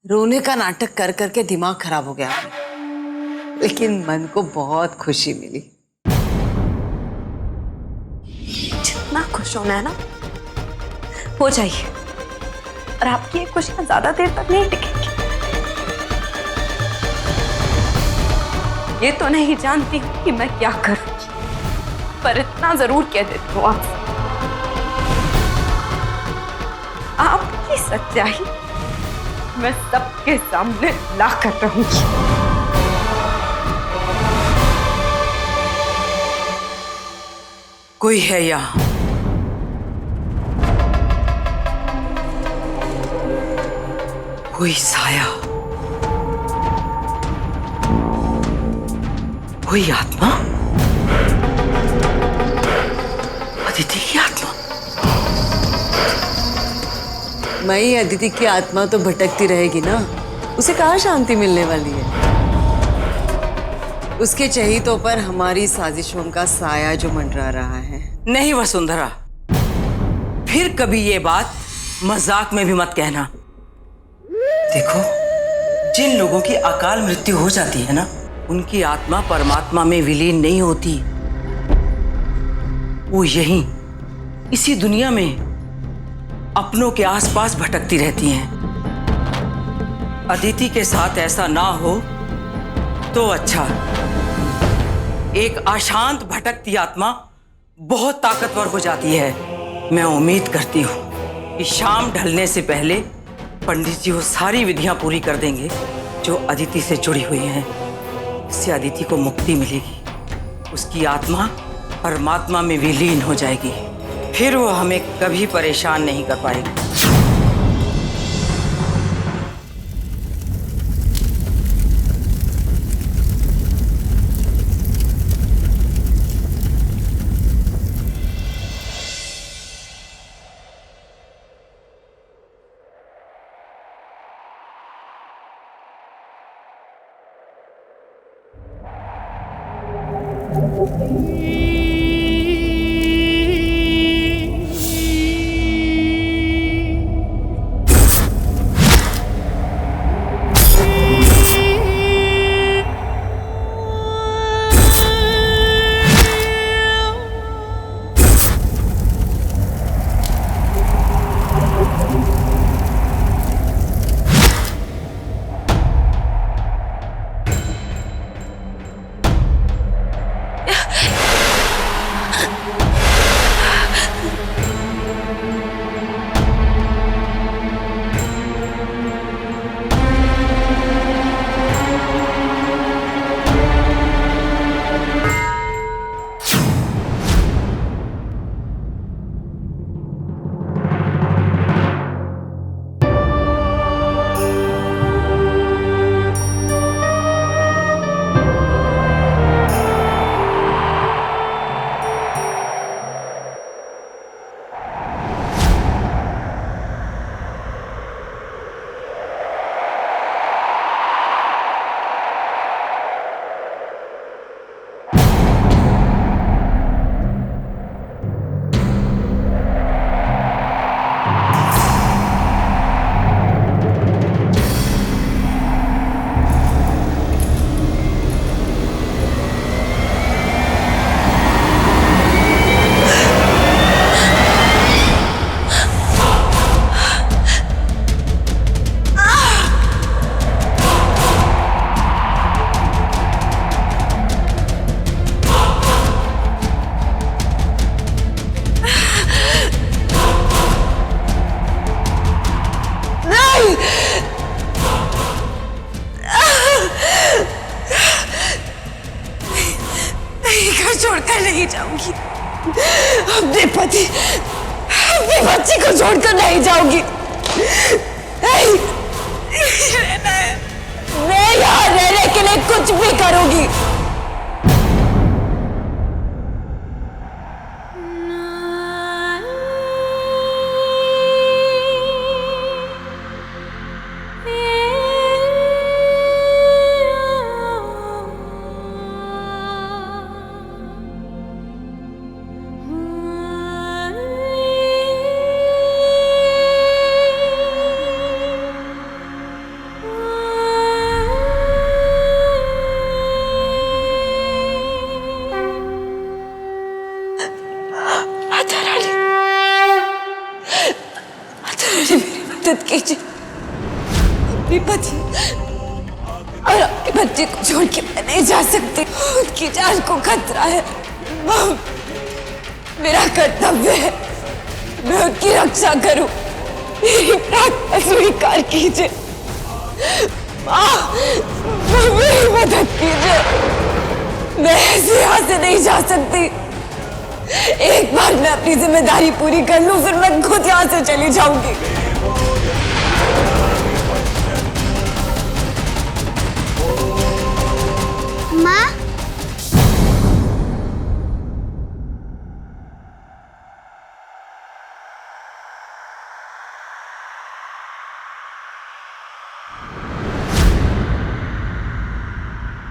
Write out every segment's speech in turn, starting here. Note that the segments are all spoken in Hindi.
रोने का नाटक कर करके दिमाग खराब हो गया आपने, लेकिन मन को बहुत खुशी मिली। जितना खुश होना है ना हो जाइए, और आपकी ये खुशियां ज्यादा देर तक नहीं टिकेंगी। ये तो नहीं जानती कि मैं क्या करूंगी, पर इतना जरूर कह देती हूँ आपकी सच्चाई मैं सबके सामने ला कर रहूंगी। कोई है यहाँ? कोई साया, कोई आत्मा, अदिति की आत्मा। मई अदिति की आत्मा तो भटकती रहेगी ना, उसे कहाँ शांति मिलने वाली है। उसके चहेतों पर हमारी साजिशों का साया जो मंडरा रहा है। नहीं वसुंधरा, फिर कभी ये बात मजाक में भी मत कहना। देखो, जिन लोगों की अकाल मृत्यु हो जाती है ना, उनकी आत्मा परमात्मा में विलीन नहीं होती। वो यहीं इसी दुनिया में अपनों के आसपास भटकती रहती हैं। अदिति के साथ ऐसा ना हो तो अच्छा। एक अशांत भटकती आत्मा बहुत ताकतवर हो जाती है। मैं उम्मीद करती हूँ कि शाम ढलने से पहले पंडित जी वो सारी विधियां पूरी कर देंगे जो अदिति से जुड़ी हुई हैं। इससे अदिति को मुक्ति मिलेगी, उसकी आत्मा परमात्मा में विलीन हो जाएगी, फिर वो हमें कभी परेशान नहीं कर पाएगी। छोड़कर नहीं जाऊंगी, अपने पति अपनी बच्ची को छोड़कर नहीं जाऊंगी। मैं यहाँ रहने के लिए कुछ भी करूंगी। मदद कीजिए। अपने पति और अपने बच्चे को छोड़ के मैं नहीं जा सकती। उनकी जान को खतरा है। मेरा कर्तव्य है मैं उनकी रक्षा करूं। मेरी प्रार्थना स्वीकार कीजिए। मेरी मदद कीजिए। मैं ऐसे यहाँ से नहीं जा सकती। एक बार मैं अपनी जिम्मेदारी पूरी कर लूं फिर मैं खुद यहाँ से चली जाऊंगी। माँ,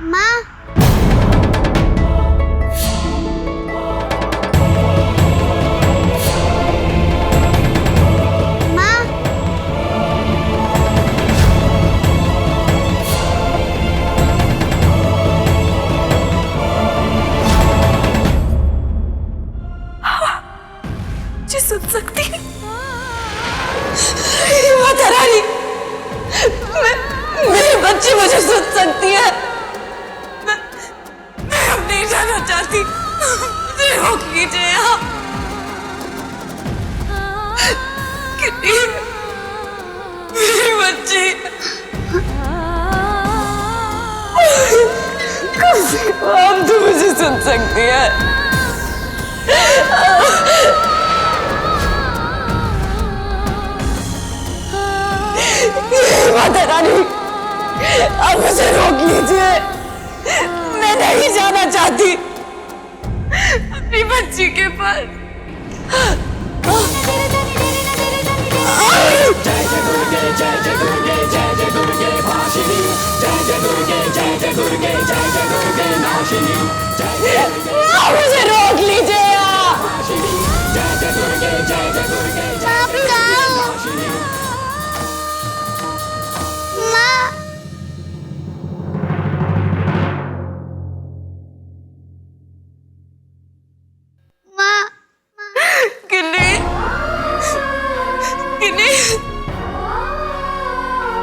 माँ, माँ, जी सुन सकती है माता रानी। मेरी बच्ची मुझे सुन सकती है। मैं अब नहीं जाना चाहती। मुझे रोक लीजिए यहाँ। कितनी मेरी बच्ची अब तो मुझे सुन सकती है। माता रानी अब मुझे रोक लीजिए। मैं नहीं जाना चाहती अपनी बच्ची के पास। मुझे रोक लीजिए।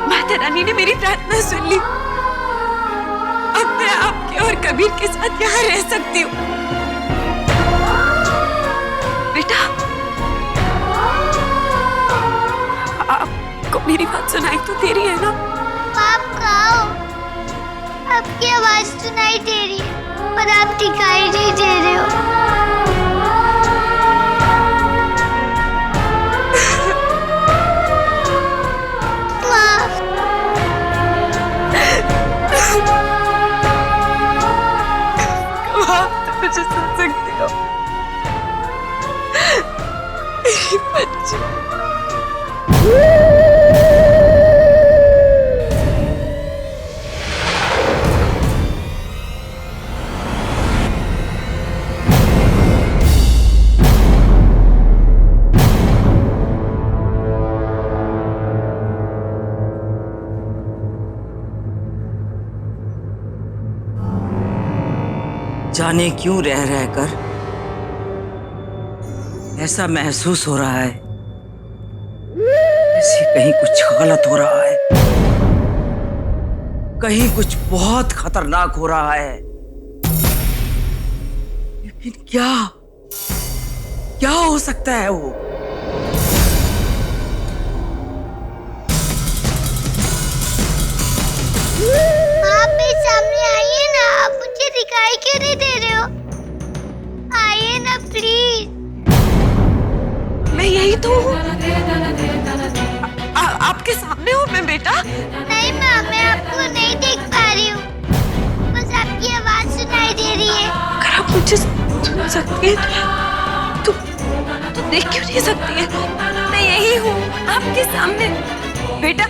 माता रानी ने मेरी प्रार्थना सुन ली। अब मैं आपके और कबीर के साथ यहाँ रह सकती हूँ। बेटा, आपको मेरी बात सुनाई तो दे रही है ना? आप कहाँ हो? आपकी आवाज सुनाई दे रही है पर आप दिखाई नहीं दे रहे हो। मुझे सुन सकती हो मेरी बच्ची। जाने क्यों रह रहकर ऐसा महसूस हो रहा है जैसे कहीं कुछ गलत हो रहा है, कहीं कुछ बहुत खतरनाक हो रहा है। लेकिन क्या क्या हो सकता है वो? आप मेरे सामने आइए ना। आप मुझे दिखाई क्यों नहीं दे रहे हो? आइए ना प्लीज। मैं यही तो हूँ। आपके सामने हूँ मैं बेटा। नहीं माँ, मैं आपको नहीं देख पा रही हूँ। बस आपकी आवाज सुनाई दे रही है। अगर आप मुझे सुन सकती है तो देख क्यों नहीं सकती है? मैं यही हूँ आपके सामने बेटा।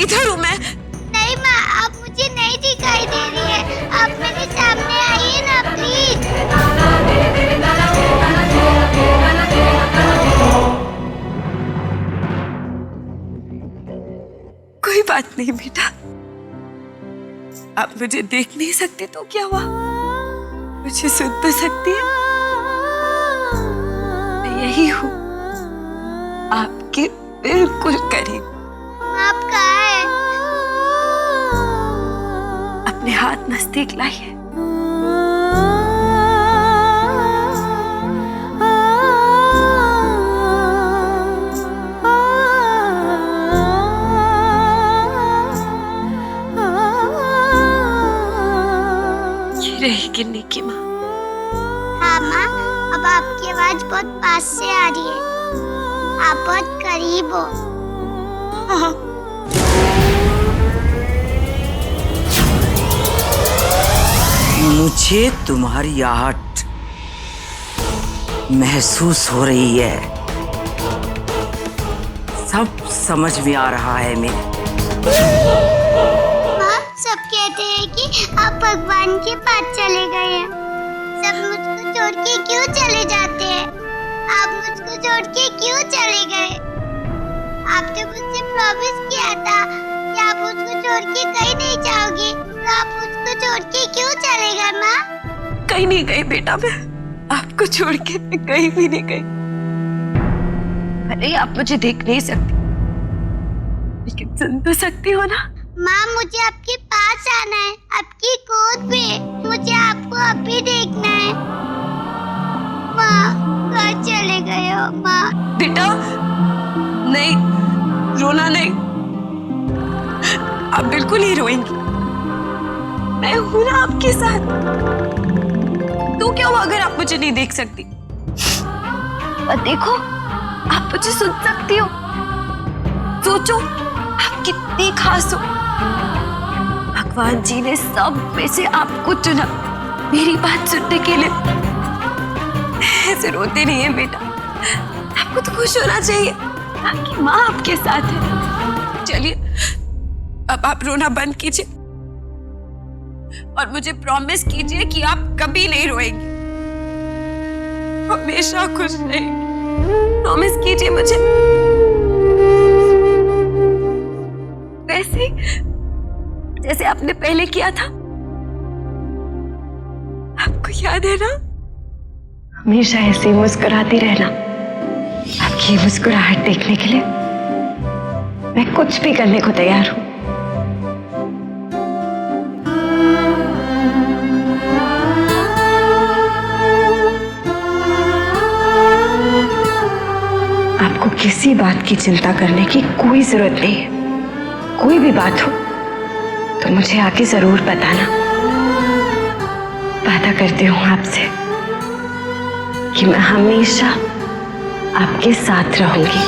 इधर हूँ मैं। नहीं माँ, आप मुझे नहीं दिखाई दे रही है। आप मेरे सामने आइए ना प्लीज। कोई बात नहीं बेटा। आप मुझे देख नहीं सकते तो क्या हुआ? मुझे सुन तो सकती है। मैं यही हूँ आपके बिल्कुल करीब। आप कहाँ है? अपने हाथ नजदीक लाइए। ये रही गिन्नी की माँ। हाँ माँ, अब आपकी आवाज बहुत पास से आ रही है। आप बहुत करीब हो। हाँ। मुझे तुम्हारी आहट महसूस हो रही है। सब समझ में आ रहा है मेरे। माँ, सब कहते हैं कि आप भगवान के पास चले गए हैं। सब मुझको छोड़ के क्यों चले जाते हैं? आप मुझको छोड़ के क्यों चले गए? आपने मुझसे प्रॉमिस किया था कि आप मुझको छोड़ के कहीं नहीं जाओगे, तो आप मुझको छोड़ के क्यों चले गए माँ? कहीं नहीं गई बेटा, मैं आपको छोड़ के मैं कहीं भी नहीं गई। भले आप मुझे देख नहीं सकती, लेकिन सुन तो सकती हो ना। माँ, मुझे आपके पास आना है, आपकी गोद में। मुझे आपको अभी देखना है। माँ, कहाँ चले गए हो माँ? बेटा नहीं, रोना नहीं। आप बिल्कुल ही रोएंगी। मैं हूं ना आपके साथ। तो क्या हुआ अगर आप मुझे नहीं देख सकती? और देखो, आप मुझे सुन सकती हो। सोचो, आप कितनी खास हो। भगवान जी ने सब में से आपको चुना मेरी बात सुनने के लिए। ऐसे रोते नहीं है बेटा, आपको तो खुश होना चाहिए। आपकी माँ आपके साथ है। चलिए, अब आप रोना बंद कीजिए और मुझे प्रॉमिस कीजिए कि आप कभी नहीं रोएंगी, हमेशा खुश रहेंगी। प्रॉमिस कीजिए मुझे। वैसे जैसे आपने पहले किया था। आपको याद है ना? हमेशा ऐसे मुस्कुराती रहना। आपकी मुस्कुराहट देखने के लिए मैं कुछ भी करने को तैयार हूं। आपको किसी बात की चिंता करने की कोई जरूरत नहीं है। कोई भी बात हो तो मुझे आके जरूर बताना। वादा करती हूँ आपसे कि मैं हमेशा आपके साथ रहूंगी।